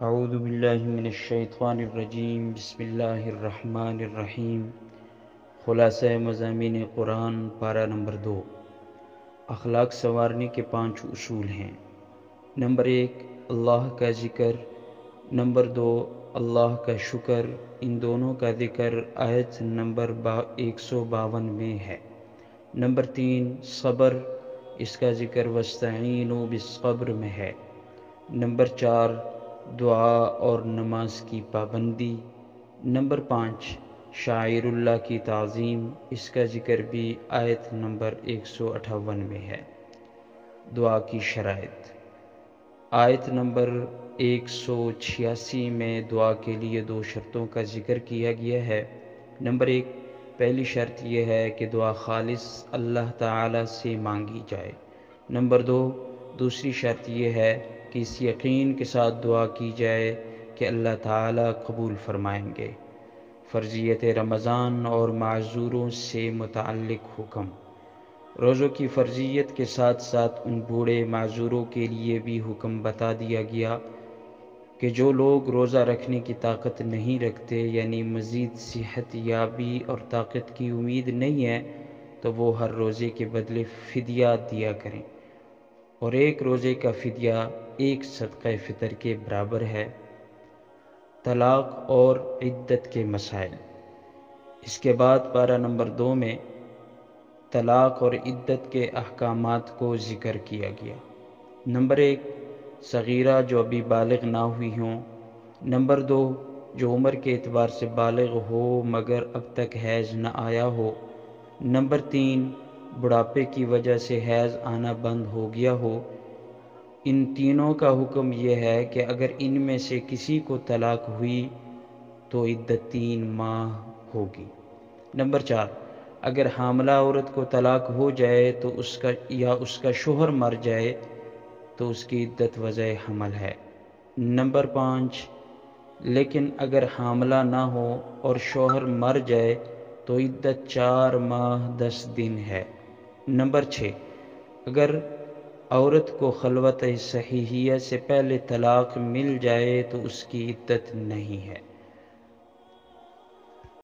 اعوذ باللہ من الشیطان الرجیم بسم اللہ الرحمن الرحیم۔ خلاصہ مضامین قرآن پارہ نمبر 2۔ اخلاق سنوارنے کے 5 اصول ہیں۔ نمبر 1 اللہ کا ذکر، نمبر 2 اللہ کا شکر۔ ان دونوں کا ذکر آیت نمبر 152 میں ہے۔ نمبر 3 صبر، اس کا ذکر وَاسْتَعِینُوا بِالصَّبْرِ میں ہے۔ نمبر 4 دعا اور نماز کی پابندی۔ نمبر 5 شاعر اللہ کی تعظیم، اس کا ذکر بھی آیت نمبر 158 میں ہے۔ دعا کی شرائط۔ آیت نمبر 186 میں دعا کے لیے 2 شرطوں کا ذکر کیا گیا ہے۔ نمبر 1 پہلی شرط یہ ہے کہ دعا خالص اللہ تعالی سے مانگی جائے۔ نمبر 2 دوسری شرط یہ ہے کہ اس یقین کے ساتھ دعا کی جائے کہ اللہ تعالیٰ قبول فرمائیں گے۔ فرضیت رمضان اور معذوروں سے متعلق حکم۔ روزوں کی فرضیت کے ساتھ ساتھ ان بوڑھے معذوروں کے لیے بھی حکم بتا دیا گیا کہ جو لوگ روزہ رکھنے کی طاقت نہیں رکھتے، یعنی مزید صحت یابی اور طاقت کی امید نہیں ہے، تو وہ ہر روزے کے بدلے فدیہ دیا کریں، اور 1 روزے کا فدیہ 1 صدقہ فطر کے برابر ہے۔ طلاق اور عدت کے مسائل۔ اس کے بعد پارہ نمبر 2 میں طلاق اور عدت کے احکامات کو ذکر کیا گیا۔ نمبر 1 صغیرہ جو ابھی بالغ نہ ہوئی ہوں۔ نمبر 2 جو عمر کے اعتبار سے بالغ ہو مگر اب تک حیض نہ آیا ہو۔ نمبر 3 بڑھاپے کی وجہ سے حیض آنا بند ہو گیا ہو۔ ان تینوں کا حکم یہ ہے کہ اگر ان میں سے کسی کو طلاق ہوئی تو عدت 3 ماہ ہوگی۔ نمبر 4 اگر حاملہ عورت کو طلاق ہو جائے تو اس کا شوہر مر جائے تو اس کی عدت وضع حمل ہے۔ نمبر 5 لیکن اگر حاملہ نہ ہو اور شوہر مر جائے تو عدت 4 ماہ 10 دن ہے۔ نمبر 6 اگر عورت کو خلوت صحیحیہ سے پہلے طلاق مل جائے تو اس کی عدت نہیں ہے۔